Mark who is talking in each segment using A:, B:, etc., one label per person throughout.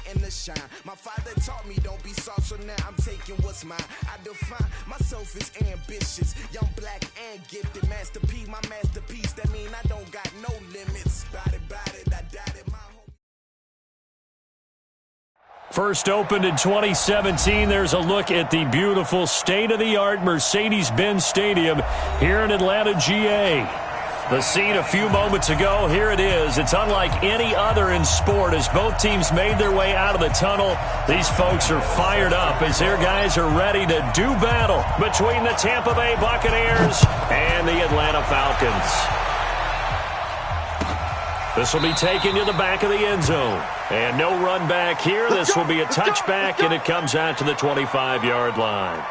A: waiting to shine. My father taught me don't be soft, so now I'm taking what's mine. I define myself as ambitious, young, black, and gifted. Master P, my masterpiece. That mean I don't got no limits. Bout it, I doubt it.
B: First opened in 2017, there's a look at the beautiful state-of-the-art Mercedes-Benz Stadium here in Atlanta, GA. The scene a few moments ago, here it is. It's unlike any other in sport as both teams made their way out of the tunnel. These folks are fired up as their guys are ready to do battle between the Tampa Bay Buccaneers and the Atlanta Falcons. This will be taken to the back of the end zone. And no run back here. This will be a touchback, and it comes out to the 25-yard line.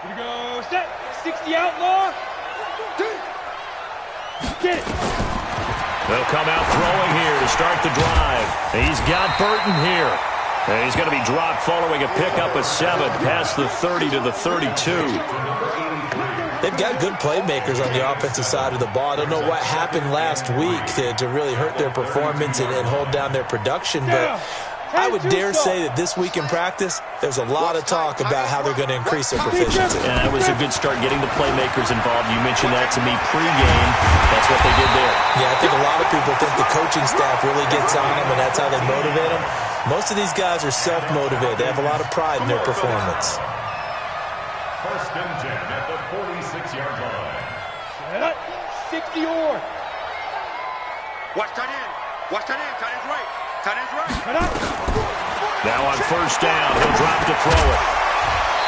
C: Here we go. Set. 60 outlaw. Get it.
B: They'll come out throwing here to start the drive. He's got Burton here. And he's going to be dropped following a pickup of 7 past the 30 to the 32.
D: They've got good playmakers on the offensive side of the ball. I don't know what happened last week to really hurt their performance and hold down their production, but I would dare say that this week in practice, there's a lot of talk about how they're going to increase their proficiency.
B: And that was a good start getting the playmakers involved. You mentioned that to me pregame. That's what they did there.
D: Yeah, I think a lot of people think the coaching staff really gets on them, and that's how they motivate them. Most of these guys are self-motivated. They have a lot of pride in their performance.
E: First and 10 at the 46-yard line.
C: Set up. 60 or.
F: Watch tight end. Watch tight end. Tight end's right. Tight end's right.
C: Cut up.
B: Now on first down, he'll drop to throw it.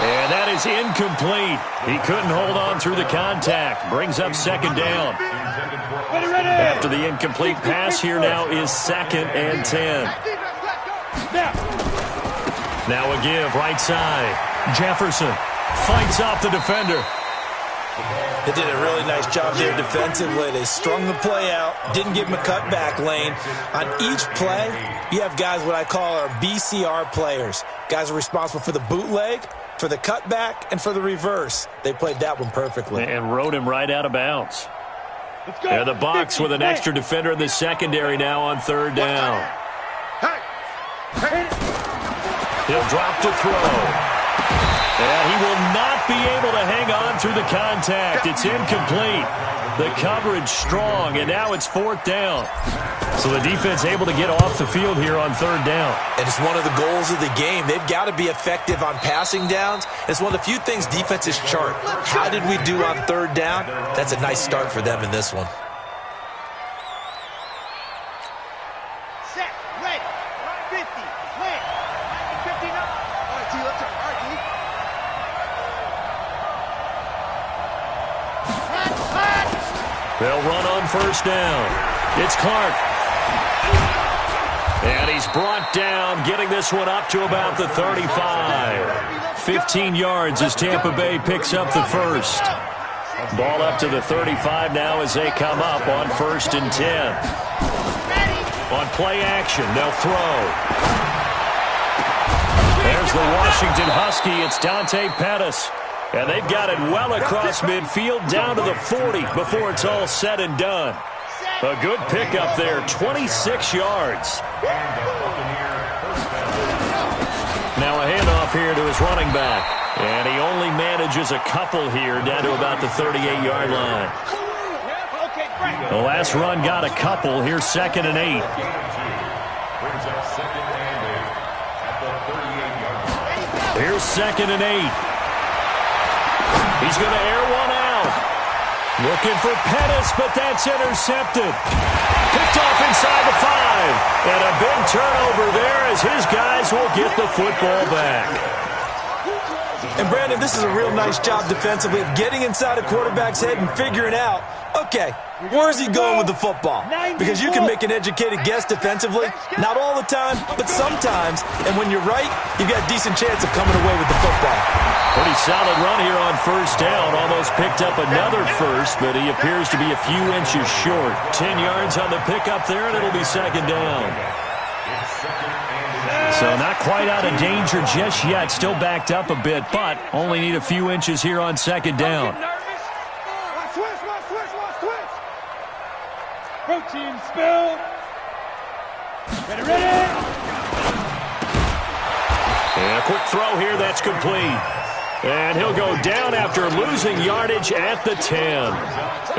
B: And that is incomplete. He couldn't hold on through the contact. Brings up second down. After the incomplete pass, here now is 2nd and 10. Now a give, right side. Jefferson fights off the defender.
D: They did a really nice job there defensively. They strung the play out, didn't give him a cutback lane. On each play, you have guys what I call our BCR players. Guys are responsible for the bootleg, for the cutback, and for the reverse. They played that one perfectly.
B: And rode him right out of bounds. And the Bucs with an extra defender in the secondary now on third down. He'll drop to throw. And he will not be able to hang on through the contact. It's incomplete. The coverage strong, and now it's 4th down. So the defense able to get off the field here on third down.
D: And it's one of the goals of the game. They've got to be effective on passing downs. It's one of the few things defenses chart. How did we do on third down? That's a nice start for them in this one.
F: Set. Ready. 50. Land. 59. All right, T. Let's go. All right, D.
B: They'll run on first down. It's Clark. And he's brought down, getting this one up to about the 35. 15 yards as Tampa Bay picks up the first. Ball up to the 35 now as they come up on 1st and 10. On play action, they'll throw. There's the Washington Husky. It's Dante Pettis. And they've got it well across midfield down to the 40 before it's all said and done. A good pickup there, 26 yards. Now a handoff here to his running back. And he only manages a couple here down to about the 38-yard line. The last run got a couple. Here's 2nd and 8. Here's 2nd and 8. He's going to air one out. Looking for Pettis, but that's intercepted. Picked off inside the 5. And a big turnover there as his guys will get the football back.
D: And, Brandon, this is a real nice job defensively of getting inside a quarterback's head and figuring out, okay, where is he going with the football? Because you can make an educated guess defensively. Not all the time, but sometimes. And when you're right, you've got a decent chance of coming away with the football.
B: Pretty solid run here on first down. Almost picked up another first, but he appears to be a few inches short. 10 yards on the pickup there, and it'll be second down. So not quite out of danger just yet. Still backed up a bit, but only need a few inches here on second down.
C: Protein spill. Ready.
B: And a quick throw here, that's complete. And he'll go down after losing yardage at the 10.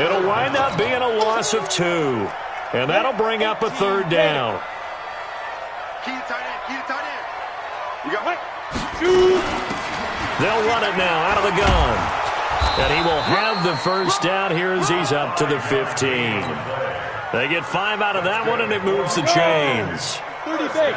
B: It'll wind up being a loss of 2. And that'll bring up a third down.
F: You got what?
B: They'll run it now out of the gun. And he will have the first down here as he's up to the 15. They get 5 out of that one, and it moves the chains.
C: 30 base.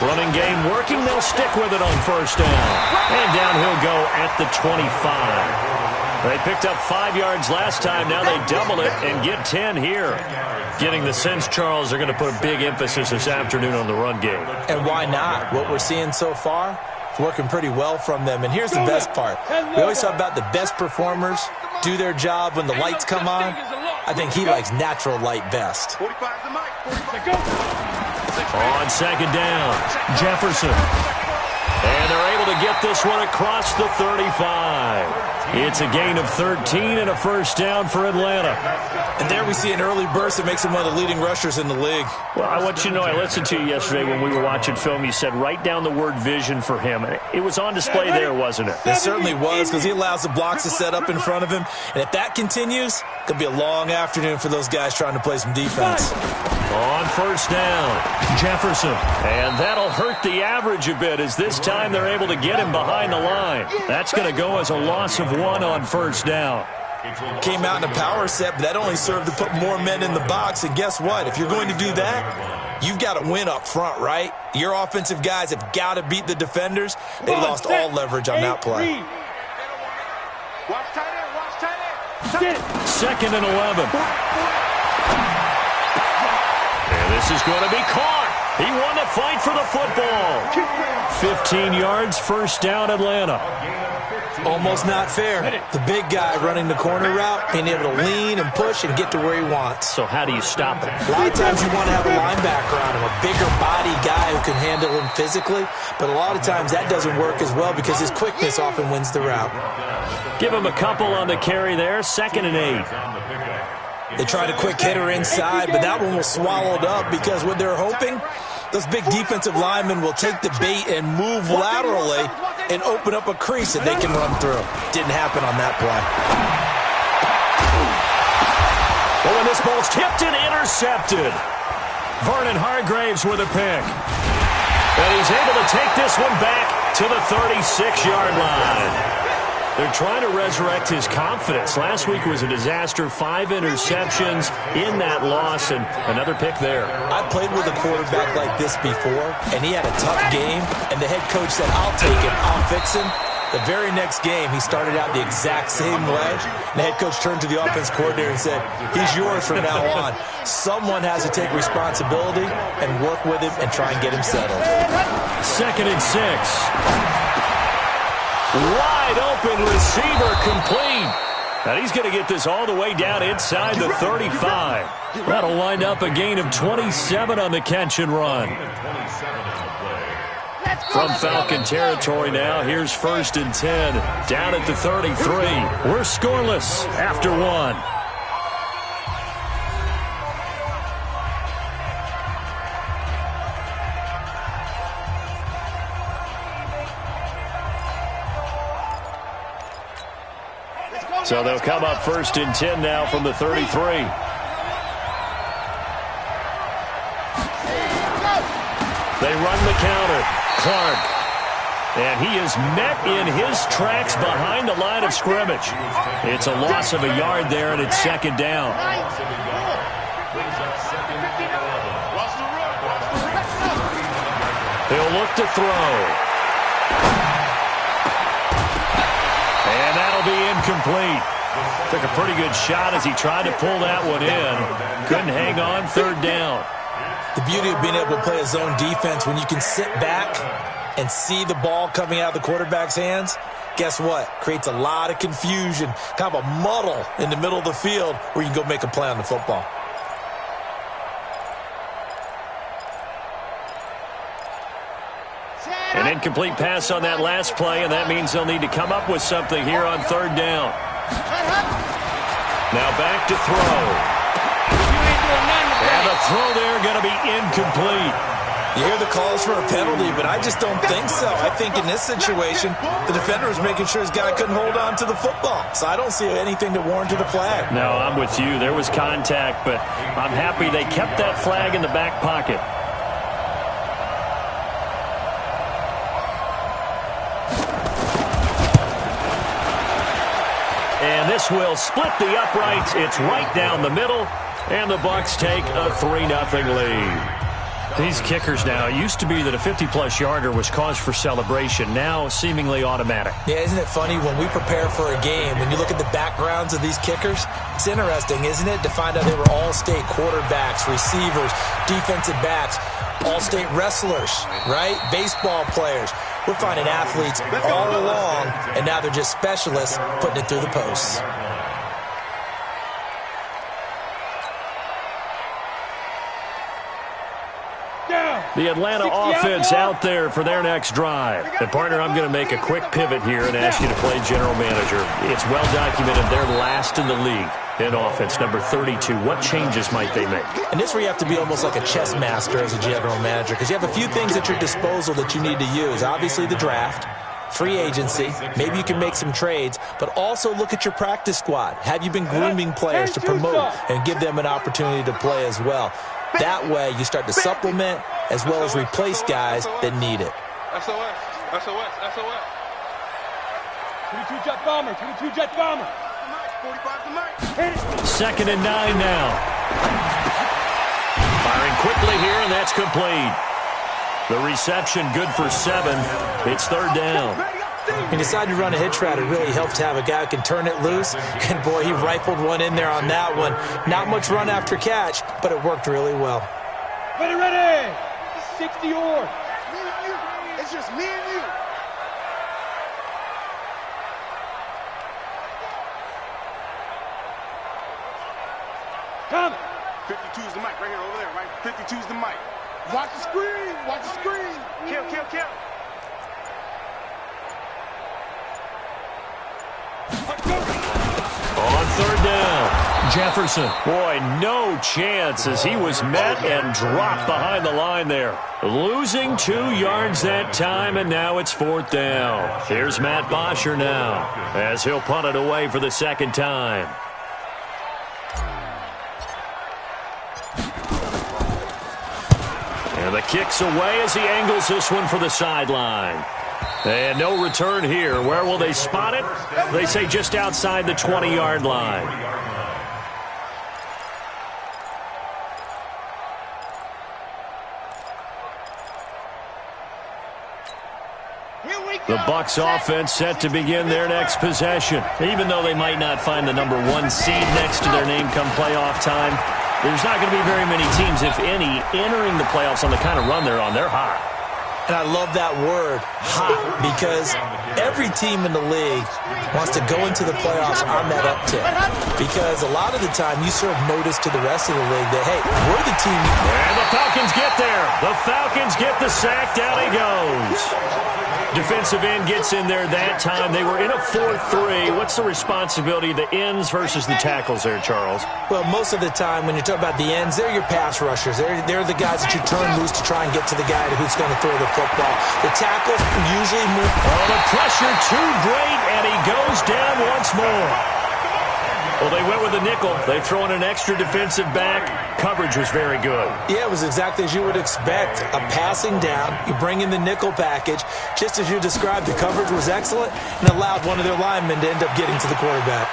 B: Running game working. They'll stick with it on first down. And down he'll go at the 25. They picked up 5 yards last time. Now they double it and get 10 here. Getting the sense, Charles, they're going to put a big emphasis this afternoon on the run game.
D: And why not? What we're seeing so far, it's working pretty well from them. And here's the best part. We always talk about the best performers do their job when the lights come on. I think he likes natural light best.
B: On second down, Jefferson. And they're able to get this one across the 35. It's a gain of 13 and a first down for Atlanta.
D: And there we see an early burst that makes him one of the leading rushers in the league.
B: Well, I want you to know, I listened to you yesterday when we were watching film. You said write down the word vision for him. It was on display there, wasn't it?
D: It certainly was, because he allows the blocks to set up in front of him. And if that continues, it could be a long afternoon for those guys trying to play some defense.
B: On first down, Jefferson. And that'll hurt the average a bit, as this time they're able to get him behind the line. That's going to go as a loss of 1 on first down.
D: Came out in a power set, but that only served to put more men in the box. And guess what? If you're going to do that, you've got to win up front, right? Your offensive guys have got to beat the defenders. They lost all leverage on that play.
F: Watch tight end.
B: Second and 11. And this is going to be caught. He won the fight for the football. 15 yards, first down, Atlanta.
D: Almost not fair. The big guy running the corner route, being able to lean and push and get to where he wants.
B: So how do you stop it?
D: A lot of times you want to have a linebacker on him, a bigger body guy who can handle him physically. But a lot of times that doesn't work as well because his quickness often wins the route.
B: Give him a couple on the carry there, 2nd and 8.
D: They tried a quick hitter inside, but that one was swallowed up because what they're hoping, those big defensive linemen will take the bait and move laterally and open up a crease that they can run through. Didn't happen on that play.
B: Oh, and this ball's tipped and intercepted. Vernon Hargraves with a pick. And he's able to take this one back to the 36-yard line. They're trying to resurrect his confidence. Last week was a disaster. 5 interceptions in that loss, and another pick there.
D: I played with a quarterback like this before, and he had a tough game, and the head coach said, I'll take him, I'll fix him. The very next game, he started out the exact same way. The head coach turned to the offense coordinator and said, he's yours from now on. Someone has to take responsibility and work with him and try and get him settled.
B: 2nd and 6. Wide open receiver complete. And he's going to get this all the way down inside the 35. That'll wind up a gain of 27 on the catch and run. From Falcon territory now, here's 1st and 10. Down at the 33. We're scoreless after 1. So they'll come up 1st and 10 now from the 33. They run the counter. Clark. And he is met in his tracks behind the line of scrimmage. It's a loss of a yard there, and it's 2nd down. He'll They'll look to throw. And that'll be incomplete. Took a pretty good shot as he tried to pull that one in. Couldn't hang on, third down.
D: The beauty of being able to play a zone defense when you can sit back and see the ball coming out of the quarterback's hands, guess what? Creates a lot of confusion, kind of a muddle in the middle of the field where you can go make a play on the football.
B: An incomplete pass on that last play, and that means they'll need to come up with something here on third down. Now back to throw. And the throw there going to be incomplete.
D: You hear the calls for a penalty, but I just don't think so. I think in this situation, the defender was making sure his guy couldn't hold on to the football. So I don't see anything to warrant a flag.
B: No, I'm with you. There was contact, but I'm happy they kept that flag in the back pocket. And this will split the uprights. It's right down the middle. And the Bucs take a 3-0 lead. These kickers now, it used to be that a 50-plus yarder was cause for celebration. Now, seemingly automatic.
D: Yeah, isn't it funny when we prepare for a game, when you look at the backgrounds of these kickers, it's interesting, isn't it, to find out they were all-state quarterbacks, receivers, defensive backs, all-state wrestlers, right? Baseball players. We're finding athletes all along, and now they're just specialists putting it through the posts.
B: The Atlanta offense out there for their next drive. And, partner, I'm going to make a quick pivot here and ask you to play general manager. It's well documented they're last in the league in offense, number 32. What changes might they make?
D: And this is where you have to be almost like a chess master as a general manager, because you have a few things at your disposal that you need to use. Obviously, the draft, free agency, maybe you can make some trades, but also look at your practice squad. Have you been grooming players to promote and give them an opportunity to play as well? That way, you start to supplement as well as replace guys that need it.
C: SOS, SOS, SOS. 22 jet bomber, 22 jet bomber. 45 to Mike.
B: Second and 9 now. Firing quickly here, and that's complete. The reception good for 7. It's third down.
D: He decided to run a hitch route. It really helps to have a guy who can turn it loose. And, boy, he rifled one in there on that one. Not much run after catch, but it worked really well.
C: Ready, ready. 60 or.
F: It's just me and you.
C: Come.
F: 52's the mic right here, over there, right? 52's the mic. Watch the screen. Watch the screen. Kill, kill, kill.
B: On third down, Jefferson. Boy, no chance as he was met and dropped behind the line there. Losing 2 yards that time, and now it's fourth down. Here's Matt Bosher now as he'll punt it away for the second time. And the kick's away as he angles this one for the sideline. And no return here. Where will they spot it? They say just outside the 20-yard line. The Bucs offense set to begin their next possession. Even though they might not find the number 1 seed next to their name come playoff time, there's not going to be very many teams, if any, entering the playoffs on the kind of run they're on. They're hot.
D: And I love that word, hot, because every team in the league wants to go into the playoffs on that uptick. Because a lot of the time you serve notice to the rest of the league that, hey, we're the team.
B: And the Falcons get there. The Falcons get the sack. Down he goes. Defensive end gets in there that time. They were in a 4-3. What's the responsibility of the ends versus the tackles there, Charles?
D: Well, most of the time when you talk about the ends, they're your pass rushers. They're the guys that you turn loose to try and get to the guy who's going to throw the football. The tackles usually move.
B: Oh, the pressure too great, and he goes down once more. Well, they went with a nickel. They throw in an extra defensive back. Coverage was very good.
D: Yeah, it was exactly as you would expect. A passing down. You bring in the nickel package. Just as you described, the coverage was excellent and allowed one of their linemen to end up getting to the quarterback.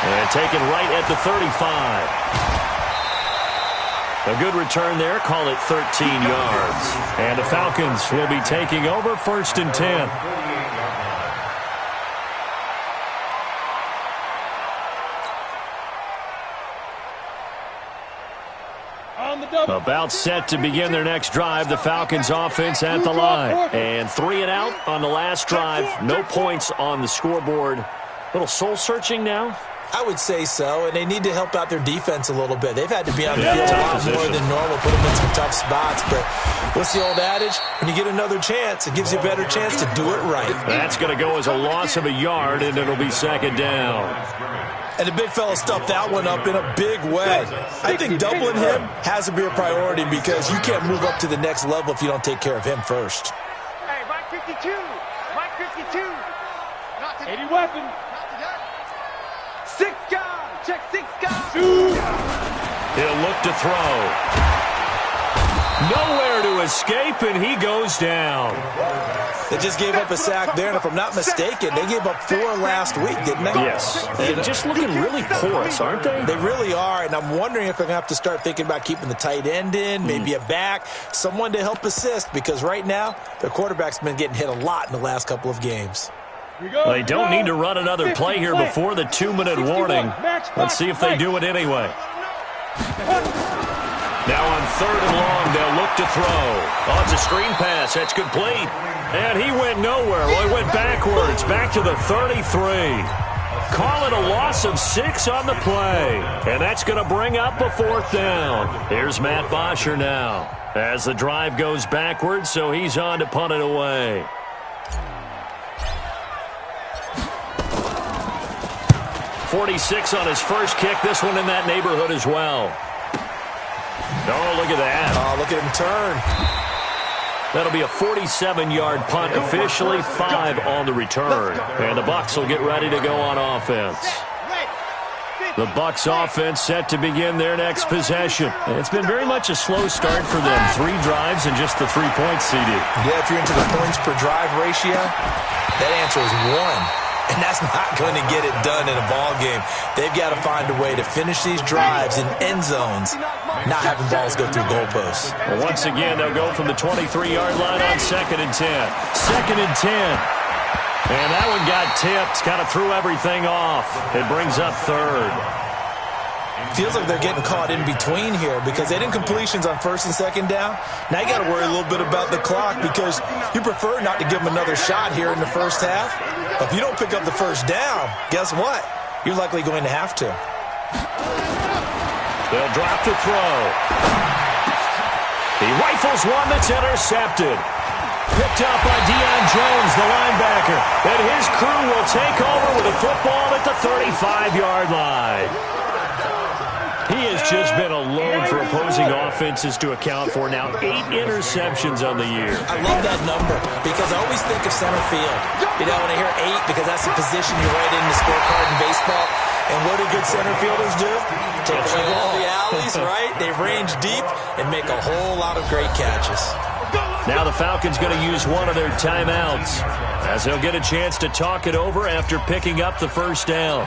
B: And taken right at the 35. A good return there. Call it 13 yards. And the Falcons will be taking over 1st and 10. About set to begin their next drive. The Falcons offense at the line. And 3 and out on the last drive. No points on the scoreboard. A little soul-searching now.
D: I would say so, and they need to help out their defense a little bit. They've had to be on the field a lot more than normal, put them in some tough spots. But what's the old adage? When you get another chance, it gives you a better chance to do it right.
B: That's going to go as a loss of a yard, and it'll be 2nd down.
D: And the big fella stuffed that one up in a big way. I think doubling him has to be a priority because you can't move up to the next level if you don't take care of him first.
F: Hey, Mike 52. Mike 52.
C: 80 weapon.
F: 6 guys. Check 6 guys.
B: He'll look to throw. Nowhere to escape, and he goes down.
D: They just gave up a sack there, and if I'm not mistaken, they gave up 4 last week, didn't they?
B: Yes. They're just looking really porous, aren't they?
D: They really are, and I'm wondering if they're going to have to start thinking about keeping the tight end in, maybe a back, someone to help assist, because right now, their quarterback's been getting hit a lot in the last couple of games.
B: They don't need to run another play here before the 2-minute warning. Let's see if they do it anyway. Now on 3rd and long, they'll look to throw. Oh, it's a screen pass. That's complete. And he went nowhere. Well, he went backwards, back to the 33. Call it a loss of 6 on the play. And that's going to bring up a 4th down. Here's Matt Bosher now as the drive goes backwards, so he's on to punt it away. .46 on his first kick. This one in that neighborhood as well. Oh, look at that.
D: Oh, look at him turn.
B: That'll be a 47-yard punt officially, 5 on the return. And the Bucs will get ready to go on offense. The Bucs offense set to begin their next possession. And it's been very much a slow start for them. 3 drives and just the 3 points, CD.
D: Yeah, if you're into the points per drive ratio, that answer is 1. And that's not going to get it done in a ball game. They've got to find a way to finish these drives in end zones, not having balls go through goalposts.
B: Well, once again, they'll go from the 23-yard line on 2nd and 10. 2nd and 10. And that one got tipped, kind of threw everything off. It brings up 3rd.
D: Feels like they're getting caught in between here because they didn't completions on 1st and 2nd down. Now you got to worry a little bit about the clock because you prefer not to give them another shot here in the first half. But if you don't pick up the 1st down, guess what? You're likely going to have to.
B: They'll drop to throw. He rifles one that's intercepted. Picked up by Deion Jones, the linebacker. And his crew will take over with a football at the 35-yard line. He has just been a load for opposing offenses to account for. Now 8 interceptions on the year.
D: I love that number because I always think of center field. You know, when I hear 8, because that's the position you write in the scorecard in baseball. And what do good center fielders do? Take away all the alleys, right? They range deep and make a whole lot of great catches.
B: Now the Falcons going to use one of their timeouts as they'll get a chance to talk it over after picking up the 1st down.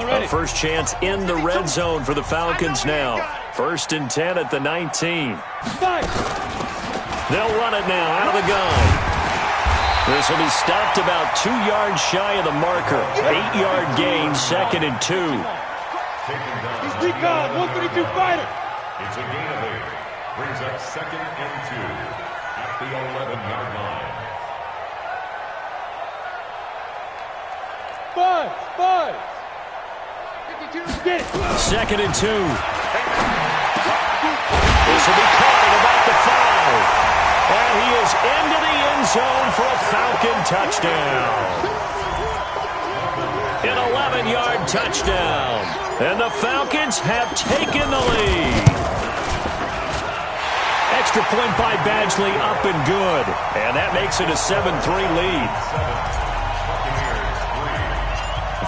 B: A first chance in the red zone for the Falcons now. 1st and 10 at the 19. They'll run it now out of the gun. This will be stopped about 2 yards shy of the marker. 8-yard gain, 2nd and 2.
C: He's recon, 132 fighter.
E: It's a gain of 8. Brings up 2nd and 2 at the 11-yard line.
C: Five.
B: 2nd and 2. This will be caught at about the 5. And he is into the end zone for a Falcon touchdown. An 11-yard touchdown. And the Falcons have taken the lead. Extra point by Badgley up and good. And that makes it a 7-3 lead.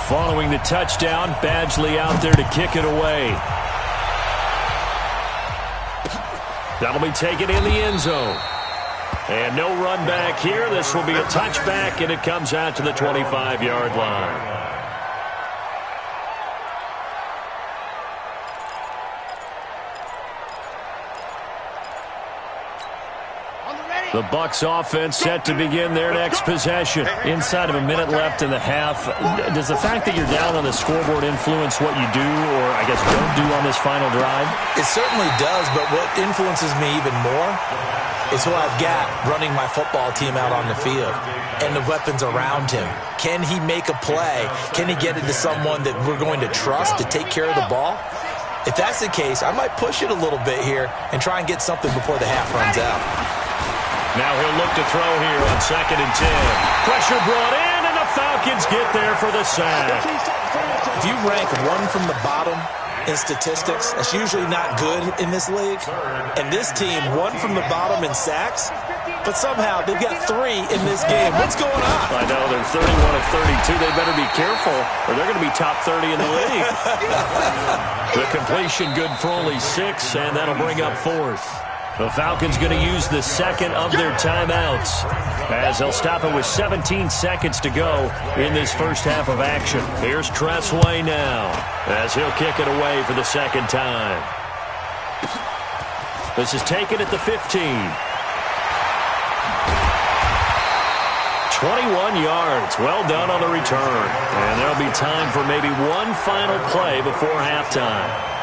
B: Following the touchdown, Badgley out there to kick it away. That'll be taken in the end zone. And no run back here. This will be a touchback, and it comes out to the 25-yard line. The Bucs offense set to begin their next possession. Inside of a minute left in the half. Does the fact that you're down on the scoreboard influence what you do, or I guess don't do on this final drive?
D: It certainly does, but what influences me even more is who I've got running my football team out on the field and the weapons around him. Can he make a play? Can he get into someone that we're going to trust to take care of the ball? If that's the case, I might push it a little bit here and try and get something before the half runs out.
B: Now he'll look to throw here on 2nd and 10. Pressure brought in, and the Falcons get there for the sack.
D: If you rank one from the bottom in statistics, that's usually not good in this league. And this team, one from the bottom in sacks, but somehow they've got 3 in this game. What's going on?
B: I know, they're 31 of 32. They better be careful, or they're going to be top 30 in the league. The completion good for only 6, and that'll bring up 4th. The Falcons going to use the second of their timeouts as they'll stop it with 17 seconds to go in this first half of action. Here's Tressway now as he'll kick it away for the second time. This is taken at the 15. 21 yards. Well done on the return. And there'll be time for maybe one final play before halftime.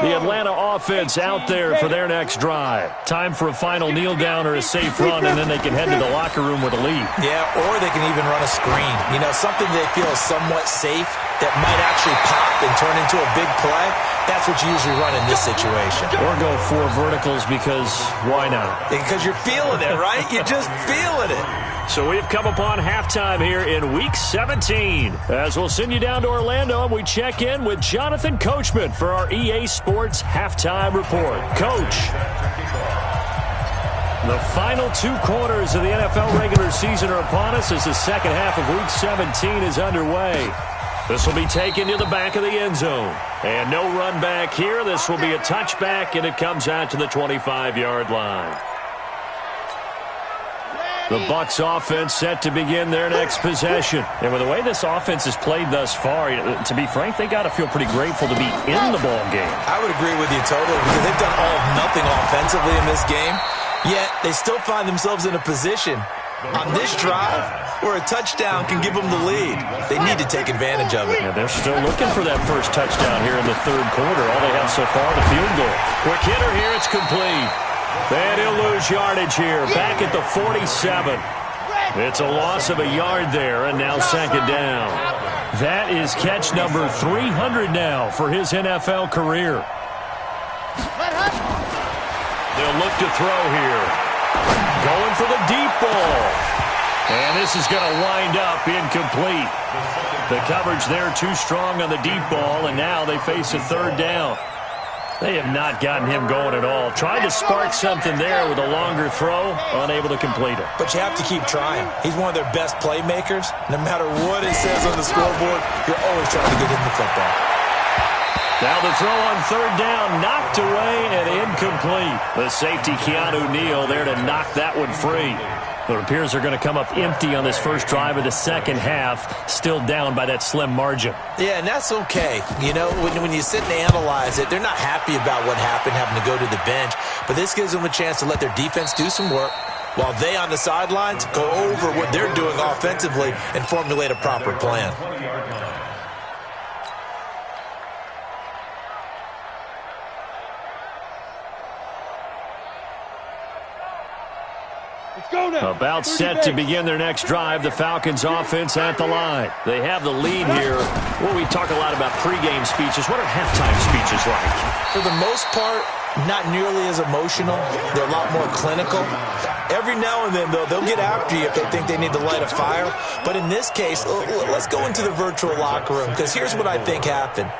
B: The Atlanta offense out there for their next drive. Time for a final kneel down or a safe run, and then they can head to the locker room with a lead.
D: Yeah, or they can even run a screen. You know, something they feel is somewhat safe that might actually pop and turn into a big play. That's what you usually run in this situation.
B: Or go 4 verticals because why not?
D: Because you're feeling it, right? You're just feeling it.
B: So we've come upon halftime here in Week 17. As we'll send you down to Orlando, and we check in with Jonathan Coachman for our EA Sports Halftime Report. Coach, the final 2 quarters of the NFL regular season are upon us as the second half of Week 17 is underway. This will be taken to the back of the end zone. And no run back here. This will be a touchback, and it comes out to the 25-yard line. The Bucs offense set to begin their next possession. And with the way this offense has played thus far, to be frank, they got to feel pretty grateful to be in the ball game.
D: I would agree with you totally because they've done all of nothing offensively in this game, yet they still find themselves in a position on this drive where a touchdown can give them the lead. They need to take advantage of it.
B: Yeah, they're still looking for that first touchdown here in the third quarter. All they have so far, the field goal. Quick hitter here, it's complete. And he'll lose yardage here, back at the 47. It's a loss of a yard there, and now second down. That is catch number 300 now for his NFL career. They'll look to throw here. Going for the deep ball. And this is going to wind up incomplete. The coverage there too strong on the deep ball, and now they face a third down. They have not gotten him going at all. Tried to spark something there with a longer throw, unable to complete it.
D: But you have to keep trying. He's one of their best playmakers. No matter what it says on the scoreboard, you're always trying to get him the football.
B: Now the throw on third down, knocked away and incomplete. The safety, Keanu Neal, there to knock that one free. It appears they're going to come up empty on this first drive of the second half, still down by that slim margin.
D: Yeah, and that's okay. You know, when you sit and analyze it, they're not happy about what happened, having to go to the bench. But this gives them a chance to let their defense do some work while they on the sidelines go over what they're doing offensively and formulate a proper plan.
B: About set to begin their next drive, the Falcons offense at the line. They have the lead here. Well, we talk a lot about pregame speeches. What are halftime speeches like?
D: For the most part, not nearly as emotional. They're a lot more clinical. Every now and then, though, they'll get after you if they think they need to light a fire. But in this case, let's go into the virtual locker room, because here's what I think happened.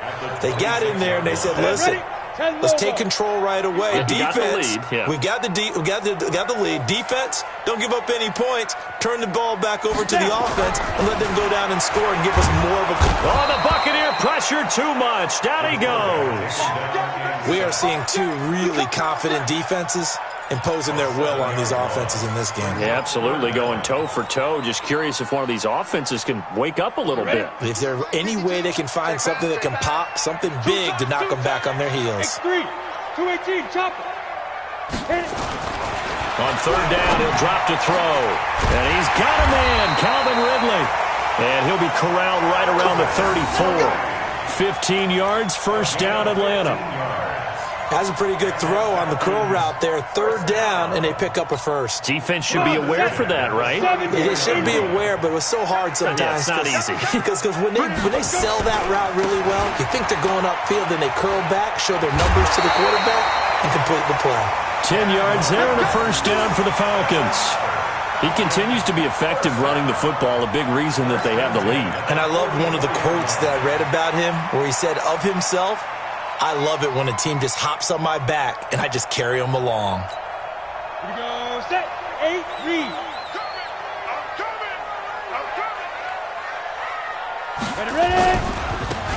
D: They got in there and they said, listen, Let's take control right away.
B: Yeah,
D: Defense,
B: we
D: got the lead. Defense, don't give up any points. Turn the ball back over to the offense and let them go down and score and give us more of a...
B: Oh, the Buccaneer pressure too much. Down he goes.
D: We are seeing two really confident defenses imposing their will on these offenses in this game.
B: Yeah, absolutely, going toe for toe. Just curious if one of these offenses can wake up a little bit.
D: If there's any way they can find something that can pop, something big to knock them back on their heels.
F: 218, chop it.
B: On third down, he'll drop to throw. And he's got a man, Calvin Ridley. And he'll be corralled right around the 34. 15 yards, first down, Atlanta.
D: Has a pretty good throw on the curl route there. Third down, and they pick up a first.
B: Defense should be aware for that, right?
D: They should be aware, but it was so hard sometimes.
B: Yeah, it's not easy.
D: Because when they sell that route really well, you think they're going upfield, then they curl back, show their numbers to the quarterback, and complete the play.
B: 10 yards there and a first down for the Falcons. He continues to be effective running the football, a big reason that they have the lead.
D: And I love one of the quotes that I read about him where he said of himself, I love it when a team just hops on my back and I just carry them along.
F: Here we go, set, 8, read. Ready.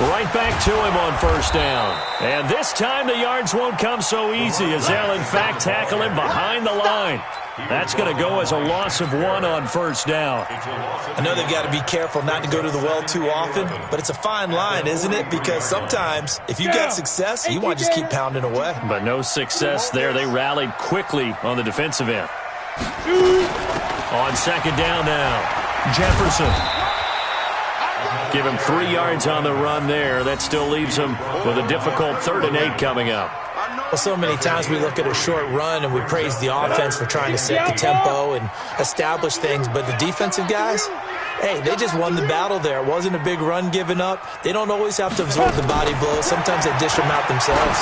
B: Right back to him on first down. And this time the yards won't come so easy as they'll in fact tackle him behind the line. That's going to go as a loss of 1 on first down.
D: I know they've got to be careful not to go to the well too often, but it's a fine line, isn't it? Because sometimes if you got success, you want to just keep pounding away.
B: But no success there. They rallied quickly on the defensive end. On second down now, Jefferson. Give him 3 yards on the run there. That still leaves him with a difficult 3rd and 8 coming up.
D: Well, so many times we look at a short run and we praise the offense for trying to set the tempo and establish things, but the defensive guys, hey, they just won the battle there. It wasn't a big run given up. They don't always have to absorb the body blows. Sometimes they dish them out themselves.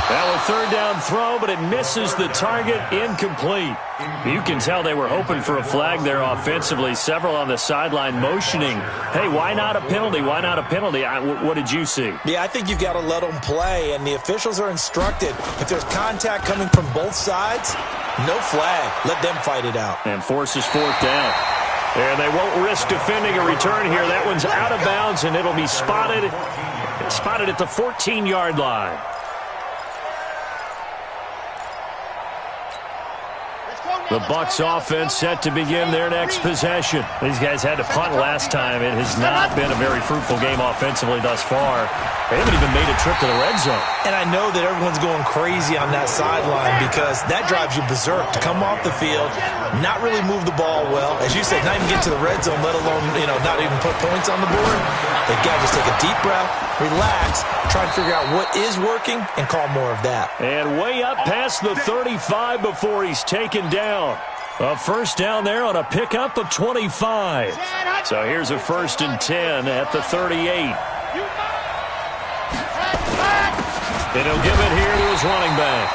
B: That was third down throw, but it misses the target, incomplete. You can tell they were hoping for a flag there offensively. Several on the sideline motioning, hey, why not a penalty? Why not a penalty? What did you see?
D: Yeah, I think you've got to let them play, and the officials are instructed. If there's contact coming from both sides, no flag. Let them fight it out.
B: And forces fourth down. And they won't risk defending a return here. That one's out of bounds, and it'll be spotted at the 14-yard line. The Bucs offense set to begin their next possession. These guys had to punt last time. It has not been a very fruitful game offensively thus far. They haven't even made a trip to the red zone.
D: And I know that everyone's going crazy on that sideline because that drives you berserk to come off the field, not really move the ball well. As you said, not even get to the red zone, let alone, not even put points on the board. They've got to just take a deep breath, relax, try and figure out what is working and call more of that.
B: And way up past the 35 before he's taken down. A first down there on a pickup of 25. So here's a 1st and 10 at the 38. And he'll give it here to his running back.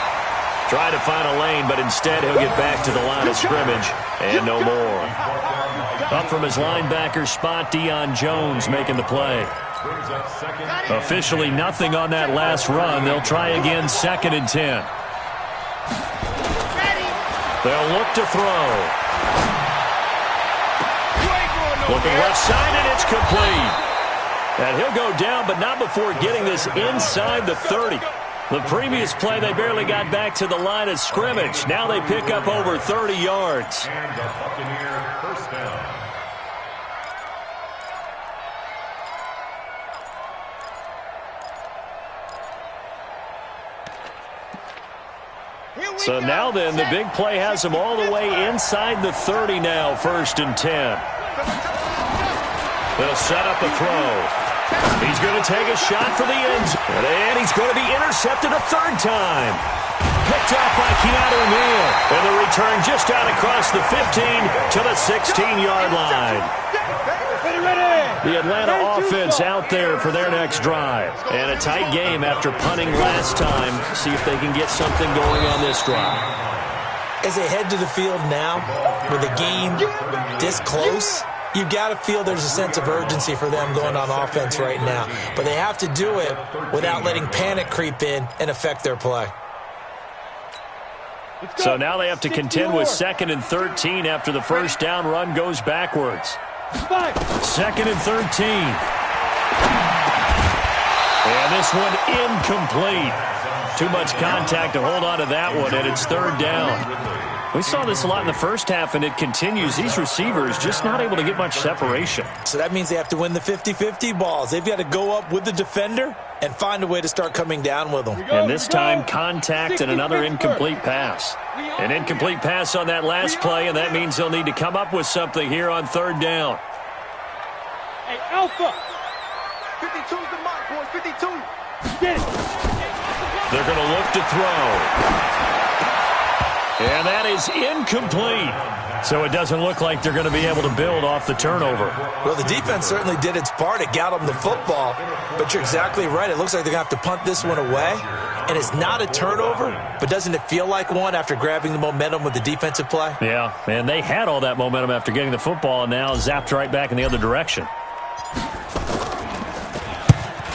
B: Try to find a lane, but instead he'll get back to the line of scrimmage and no more. Up from his linebacker spot, Deion Jones making the play. Officially nothing on that last run. They'll try again, 2nd and 10. They'll look to throw. Looking left side, and it's complete. And he'll go down, but not before getting this inside the 30. The previous play, they barely got back to the line of scrimmage. Now they pick up over 30 yards.
E: And the Buccaneer first down.
B: So now then, the big play has him all the way inside the 30 now, 1st and 10. They'll set up a throw. He's going to take a shot for the end zone. And he's going to be intercepted a 3rd time. Picked off by Keanu Neal. And the return just out across the 15 to the 16-yard line. The Atlanta offense out there for their next drive. And a tight game after punting last time. See if they can get something going on this drive.
D: As they head to the field now, with the game this close, You got to feel there's a sense of urgency for them going on offense right now. But they have to do it without letting panic creep in and affect their play.
B: So now they have to contend with 2nd and 13 after the first down run goes backwards. 2nd and 13. And this one incomplete. Too much contact to hold on to that one, and it's 3rd down. We saw this a lot in the first half, and it continues. These receivers just not able to get much separation.
D: So that means they have to win the 50-50 balls. They've got to go up with the defender and find a way to start coming down with them.
B: And this time, contact and another incomplete pass. An incomplete pass on that last play, and that means they'll need to come up with something here on 3rd down.
F: Hey, Alpha! 52's the mark, boys. 52. Get it.
B: They're going to look to throw. And that is incomplete. So it doesn't look like they're going to be able to build off the turnover.
D: Well, the defense certainly did its part. It got them the football. But you're exactly right. It looks like they're going to have to punt this one away. And it's not a turnover, but doesn't it feel like one after grabbing the momentum with the defensive play?
B: Yeah, and they had all that momentum after getting the football and now zapped right back in the other direction.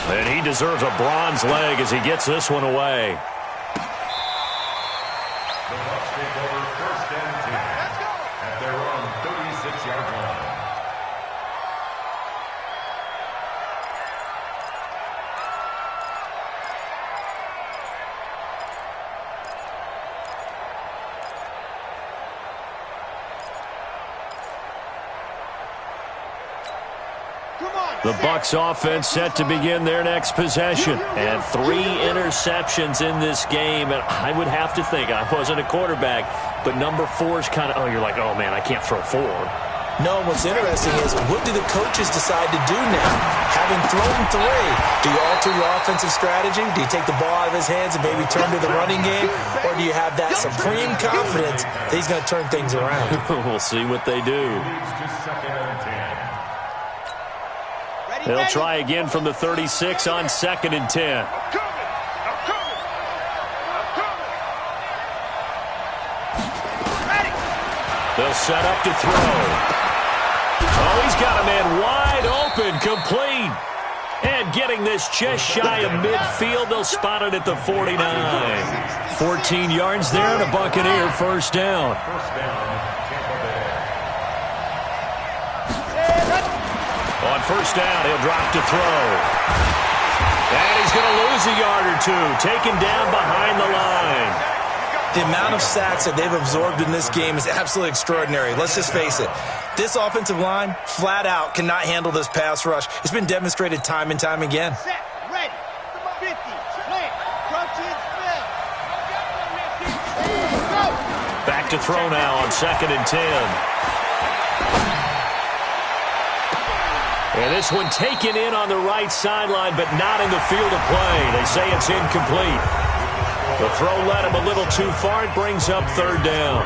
B: And he deserves a bronze leg as he gets this one away. The Bucs offense set to begin their next possession. And 3 interceptions in this game. And I would have to think, I wasn't a quarterback, but number 4 is kind of, you're like, oh, man, I can't throw 4.
D: No, what's interesting is what do the coaches decide to do now? Having thrown 3, do you alter your offensive strategy? Do you take the ball out of his hands and maybe turn to the running game? Or do you have that supreme confidence that he's going to turn things around?
B: We'll see what they do. They'll try again from the 36 on 2nd and 10. They'll set up to throw. Oh, he's got a man wide open, complete. And getting this just shy of midfield, they'll spot it at the 49. 14 yards there and a Buccaneer first down. On first down, he'll drop to throw. And he's going to lose a yard or 2, taken down behind the line.
D: The amount of sacks that they've absorbed in this game is absolutely extraordinary. Let's just face it. This offensive line, flat out, cannot handle this pass rush. It's been demonstrated time and time again.
F: Set, ready, 50, plant, crouch and spell. Go.
B: Back to throw now on 2nd and 10. And this one taken in on the right sideline, but not in the field of play. They say it's incomplete. The throw led him a little too far. It brings up 3rd down.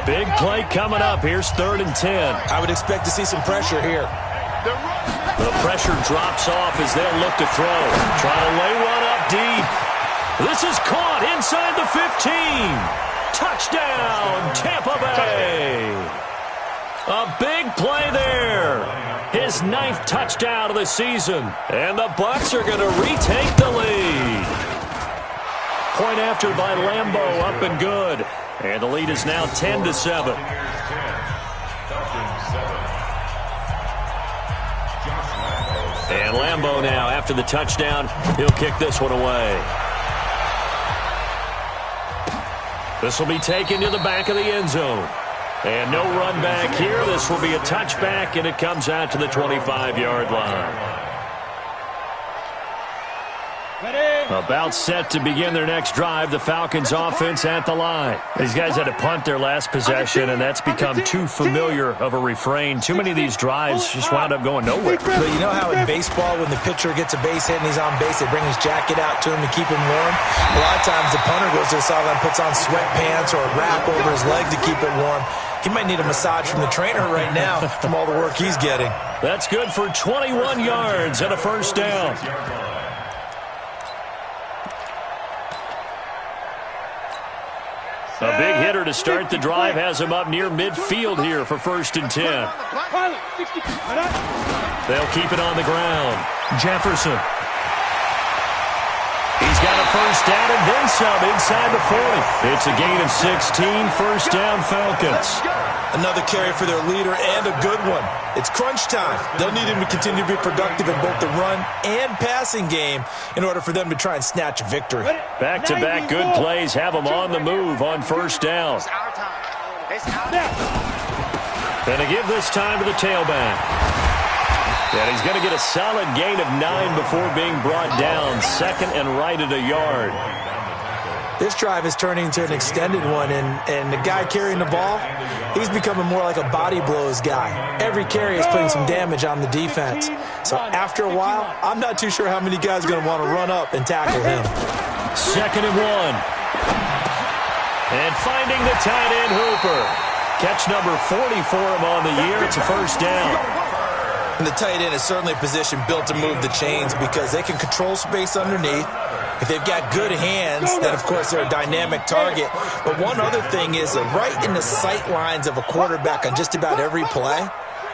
B: Big play coming up. Here's 3rd and 10.
D: I would expect to see some pressure here.
B: The pressure drops off as they'll look to throw. Try to lay one up deep. This is caught inside the 15. Touchdown, Tampa Bay. A big play there. His 9th touchdown of the season. And the Bucs are going to retake the lead. Point after by Lambeau, up and good. And the lead is now 10-7. And Lambeau now, after the touchdown, he'll kick this one away. This will be taken to the back of the end zone. And no run back here. This will be a touchback, and it comes out to the 25-yard line. About set to begin their next drive. The Falcons offense at the line. These guys had to punt their last possession, and that's become too familiar of a refrain. Too many of these drives just wound up going nowhere.
D: But you know how in baseball, when the pitcher gets a base hit and he's on base, they bring his jacket out to him to keep him warm? A lot of times the punter goes to the sideline, puts on sweatpants or a wrap over his leg to keep it warm. He might need a massage from the trainer right now from all the work he's getting.
B: That's good for 21 yards and a first down. A big hitter to start the drive has him up near midfield here for 1st and 10. They'll keep it on the ground. Jefferson. He's got a first down and then some inside the 40. It's a gain of 16, first down Falcons.
D: Another carry for their leader and a good one. It's crunch time. They'll need him to continue to be productive in both the run and passing game in order for them to try and snatch a victory.
B: Back-to-back good plays have them on the move on first down. And to give this time to the tailback. And he's going to get a solid gain of 9 before being brought down. 2nd and right at a yard.
D: This drive is turning into an extended one, and the guy carrying the ball, he's becoming more like a body blows guy. Every carry is putting some damage on the defense. So after a while, I'm not too sure how many guys are going to want to run up and tackle him.
B: 2nd and 1. And finding the tight end Hooper. Catch number 40 for him on the year. It's a first down.
D: And the tight end is certainly a position built to move the chains because they can control space underneath. If they've got good hands, then, of course, they're a dynamic target. But one other thing is they're right in the sight lines of a quarterback on just about every play,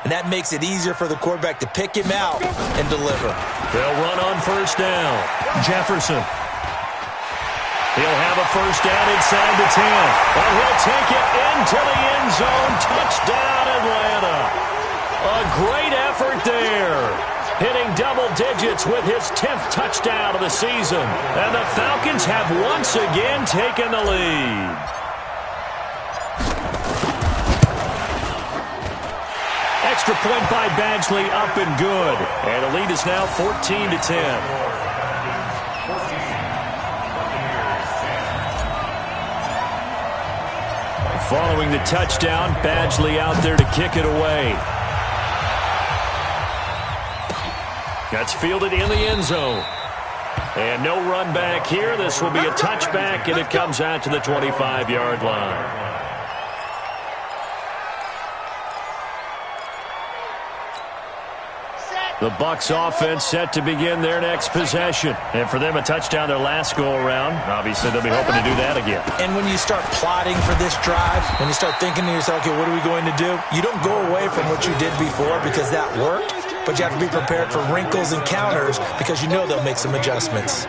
D: and that makes it easier for the quarterback to pick him out and deliver.
B: They'll run on first down. Jefferson. He'll have a first down inside the 10. And he'll take it into the end zone. Touchdown, Atlanta. A great effort there. Hitting double digits with his 10th touchdown of the season. And the Falcons have once again taken the lead. Extra point by Badgley, up and good. And the lead is now 14-10. Following the touchdown, Badgley out there to kick it away. That's fielded in the end zone. And no run back here. This will be a touchback, and it comes out to the 25-yard line. The Bucs offense set to begin their next possession. And for them, a touchdown their last go-around. Obviously, they'll be hoping to do that again.
D: And when you start plotting for this drive, when you start thinking to yourself, okay, what are we going to do? You don't go away from what you did before because that worked. But you have to be prepared for wrinkles and counters because you know they'll make some adjustments.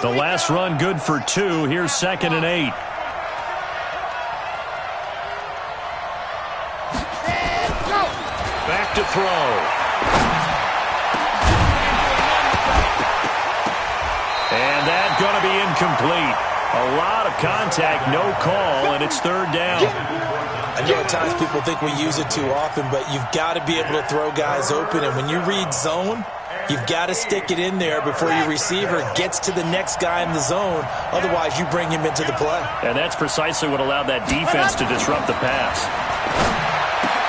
B: The last run good for 2. Here's 2nd and 8. Back to throw. And that's going to be incomplete. A lot of contact, no call, and it's 3rd down.
D: I know at times people think we use it too often, but you've got to be able to throw guys open. And when you read zone, you've got to stick it in there before your receiver gets to the next guy in the zone. Otherwise, you bring him into the play.
B: And that's precisely what allowed that defense to disrupt the pass.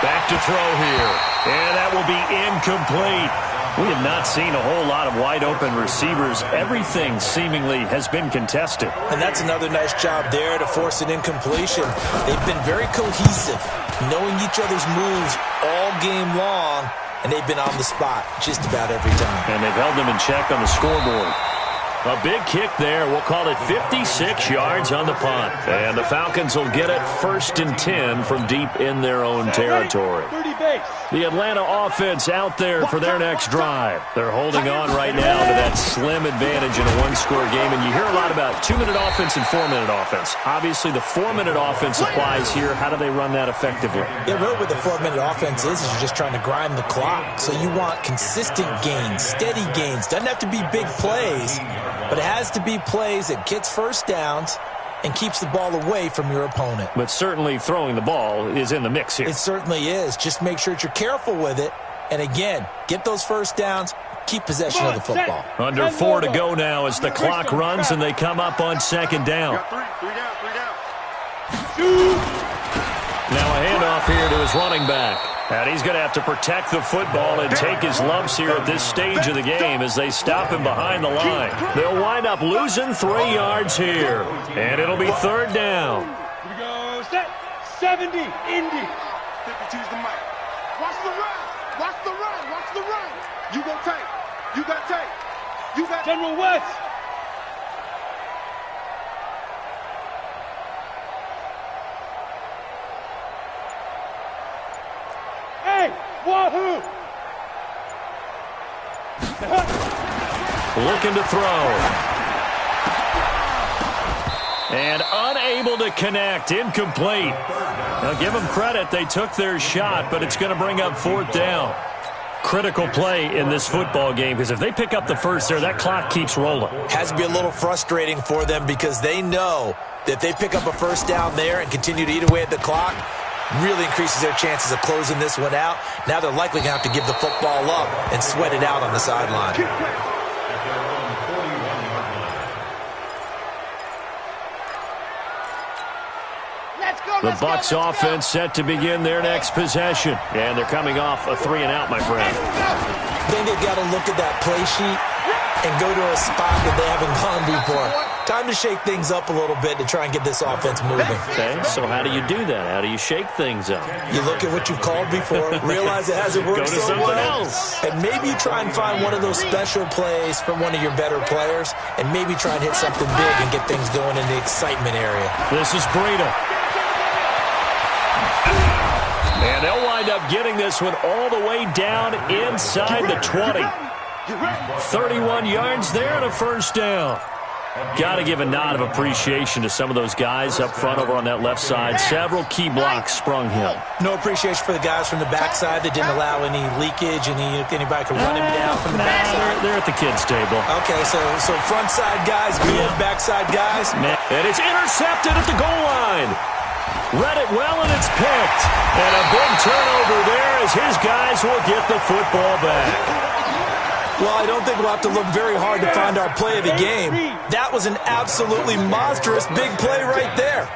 B: Back to throw here. And that will be incomplete. We have not seen a whole lot of wide-open receivers. Everything seemingly has been contested.
D: And that's another nice job there to force an incompletion. They've been very cohesive, knowing each other's moves all game long, and they've been on the spot just about every time.
B: And they've held them in check on the scoreboard. A big kick there. We'll call it 56 yards on the punt. And the Falcons will get it 1st and 10 from deep in their own territory. The Atlanta offense out there for their next drive. They're holding on right now to that slim advantage in a one-score game. And you hear a lot about 2-minute offense and 4-minute offense. Obviously, the 4-minute offense applies here. How do they run that effectively?
D: Yeah, really what the 4-minute offense is you're just trying to grind the clock. So you want consistent gains, steady gains. Doesn't have to be big plays, but it has to be plays that gets first downs and keeps the ball away from your opponent.
B: But certainly throwing the ball is in the mix here.
D: It certainly is. Just make sure that you're careful with it. And again, get those first downs, keep possession of the football.
B: Under 4 to go now as the clock runs and they come up on 2nd down. Now a handoff here to his running back. And he's going to have to protect the football and take his lumps here at this stage of the game as they stop him behind the line. They'll wind up losing 3 yards here. And it'll be 3rd down.
C: Here we go. Set. 70. Indy. 52's the mic. Watch the run. Watch the run. Watch the run. You go tight. You got tight. You got General West. Hey, Wahoo!
B: Looking to throw. And unable to connect. Incomplete. Now give them credit. They took their shot, but it's going to bring up 4th down. Critical play in this football game, because if they pick up the first there, that clock keeps rolling.
D: Has to be a little frustrating for them because they know that if they pick up a first down there and continue to eat away at the clock, really increases their chances of closing this one out. Now they're likely going to have to give the football up and sweat it out on the sideline.
B: The Bucs offense set to begin their next possession. And thee coming off a 3-and-out, my friend.
D: I think they've got to look at that play sheet and go to a spot that they haven't gone before. Time to shake things up a little bit to try and get this offense moving.
B: Okay, so how do you do that? How do you shake things up?
D: You look at what you've called before, realize it hasn't worked so well, and maybe you try and find one of those special plays from one of your better players, and maybe try and hit something big and get things going in the excitement area.
B: This is Breida. And they'll wind up getting this one all the way down inside the 20. 31 yards there and a first down. Got to give a nod of appreciation to some of those guys up front over on that left side. Several key blocks sprung him.
D: No appreciation for the guys from the backside that didn't allow any leakage, anybody could run him down from the backside.
B: They're at the kids' table.
D: Okay, so front side guys, good, backside guys.
B: And it's intercepted at the goal line. Read it well, and it's picked. And a big turnover there as his guys will get the football back.
D: Well, I don't think we'll have to look very hard to find our play of the game. That was an absolutely monstrous big play right there.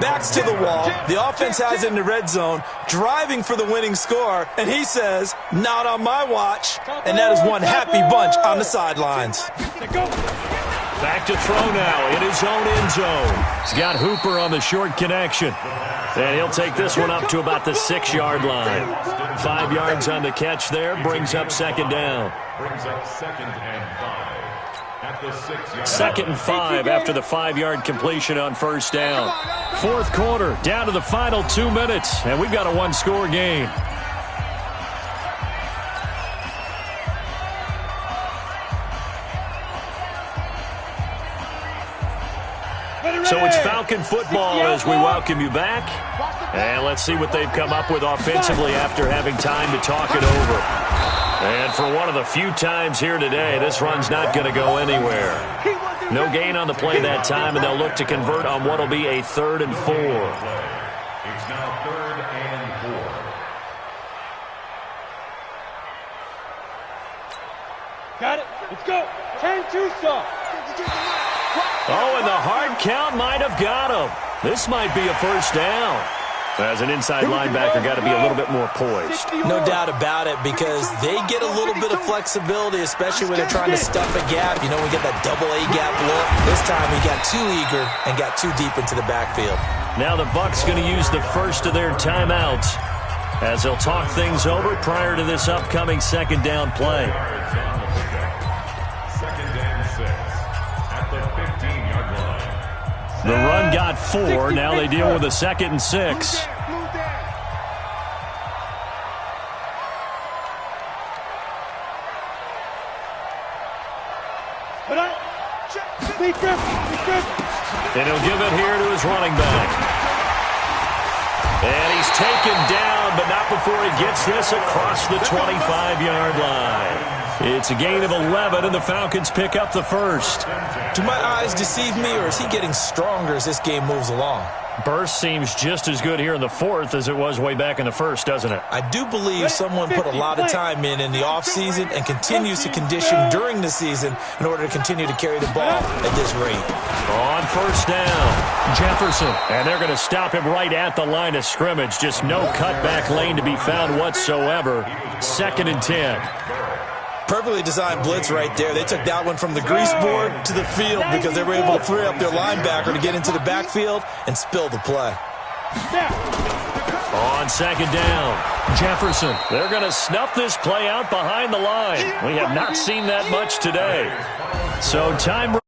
D: Backs to the wall. The offense has it in the red zone, driving for the winning score, and he says, not on my watch. And that is one happy bunch on the sidelines.
B: Back to throw now in his own end zone. He's got Hooper on the short connection. And he'll take this one up to about the 6-yard line. 5 yards on the catch there. Brings up second down.
E: Brings up 2nd and 5 at the 6-yard.
B: 2nd and 5 after the 5-yard completion on first down. Fourth quarter, down to the final 2 minutes. And we've got a one-score game. So it's Falcon football as we welcome you back. And let's see what they've come up with offensively after having time to talk it over. And for one of the few times here today, this run's not going to go anywhere. No gain on the play that time, and they'll look to convert on what will be a 3rd and 4.
E: It's now 3rd and 4.
C: Got it. Let's go. 10-2 stop.
B: Oh, and the hard count might have got him. This might be a first down. As an inside linebacker, got to be a little bit more poised.
D: No doubt about it, because they get a little bit of flexibility, especially when they're trying to stuff a gap. You know, we get that double A-gap look. This time he got too eager and got too deep into the backfield.
B: Now the Bucs going to use the first of their timeouts as they'll talk things over prior to this upcoming second down play.
E: 2nd and 6 at the 15-yard line.
B: The run got 4. Now they deal with a 2nd and 6. And he'll give it here to his running back. And he's taken down, but not before he gets this across the 25-yard line. It's a gain of 11, and the Falcons pick up the first.
D: Do my eyes deceive me, or is he getting stronger as this game moves along?
B: Burst seems just as good here in the fourth as it was way back in the first, doesn't it?
D: I do believe someone put a lot of time in the offseason and continues to condition during the season in order to continue to carry the ball at this rate.
B: On first down, Jefferson. And they're going to stop him right at the line of scrimmage. Just no cutback lane to be found whatsoever. 2nd and 10.
D: Perfectly designed blitz right there. They took that one from the grease board to the field because they were able to free up their linebacker to get into the backfield and spill the play.
B: On second down, Jefferson. They're going to snuff this play out behind the line. We have not seen that much today. So time